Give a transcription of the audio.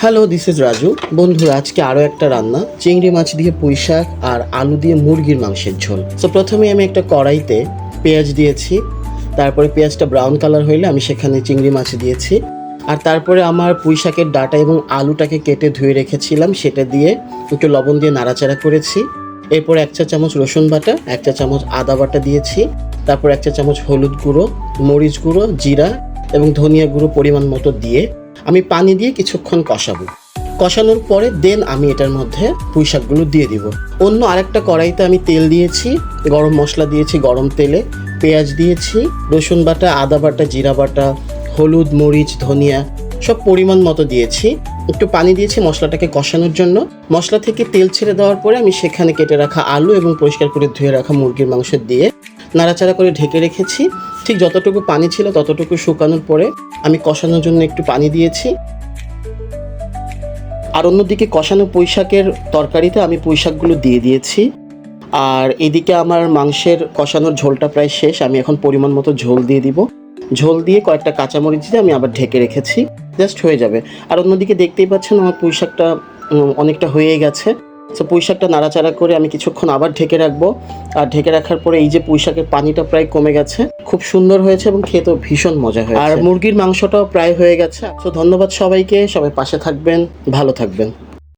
Hello, this is Raju. বন্ধুরা, আজকে আরও একটা রান্না, চিংড়ি মাছ দিয়ে পুঁই শাক আর আলু দিয়ে মুরগির মাংসের ঝোল। সো প্রথমে আমি একটা কড়াইতে পেঁয়াজ দিয়েছি, তারপরে পেঁয়াজটা ব্রাউন কালার হইলে আমি সেখানে চিংড়ি মাছ দিয়েছি, আর তারপরে আমার পুঁই শাকের ডাঁটা এবং আলুটাকে কেটে ধুয়ে রেখেছিলাম, সেটা দিয়ে একটু লবণ দিয়ে নাড়াচাড়া করেছি। এরপর 1 চা চামচ রসুন বাটা, 1 চা চামচ আদা বাটা দিয়েছি, তারপর 1 চা চামচ হলুদ গুঁড়ো, মরিচ গুঁড়ো, জিরা এবং ধনিয়া গুঁড়ো পরিমাণ মতো দিয়ে আমি পানি দিয়ে কিছুক্ষণ কষানোর পরে দেন আমি এটার মধ্যে পুঁই শাকগুলো দিয়ে দিব। অন্য আরেকটা কড়াইতে আমি তেল দিয়েছি, গরম মশলা দিয়েছি, গরম তেলে পেঁয়াজ দিয়েছি, রসুন বাটা, আদা বাটা, জিরা বাটা, হলুদ, মরিচ, ধনিয়া সব পরিমাণ মতো দিয়েছি। একটু পানি দিয়েছি মশলাটাকে কষানোর জন্য। মশলা থেকে তেল ছেড়ে দেওয়ার পরে আমি সেখানে কেটে রাখা আলু এবং পরিষ্কার করে ধুয়ে রাখা মুরগির মাংস দিয়ে নাড়াচাড়া করে ঢেকে রেখেছি। ঠিক যতটুকু পানি ছিল ততটুকু শুকানোর পরে আমি কষানোর জন্য একটু পানি দিয়েছি। আর অন্যদিকে কষানো পুঁই শাকের তরকারিতে আমি পুঁই শাকগুলো দিয়ে দিয়েছি। আর এদিকে আমার মাংসের কষানোর ঝোলটা প্রায় শেষ। আমি এখন পরিমাণ মতো ঝোল দিয়ে দিব। ঝোল দিয়ে কয়েকটা কাঁচামরিচ দিয়ে আমি আবার ঢেকে রেখেছি, জাস্ট হয়ে যাবে। আর অন্যদিকে দেখতেই পাচ্ছেন আমার পুঁই শাকটা অনেকটা হয়ে গেছে। সো পুঁই শাকটা নাড়াচাড়া করে আমি কিছুক্ষণ আবার ঢেকে রাখবো। আর ঢেকে রাখার পরে এই যে পুঁই শাকের পানিটা প্রায় কমে গেছে, খুব সুন্দর হয়েছে এবং খেতেও ভীষণ মজা হয়েছে। আর মুরগির মাংসটাও প্রায় হয়ে গেছে। সো ধন্যবাদ সবাইকে, সবাই পাশে থাকবেন, ভালো থাকবেন।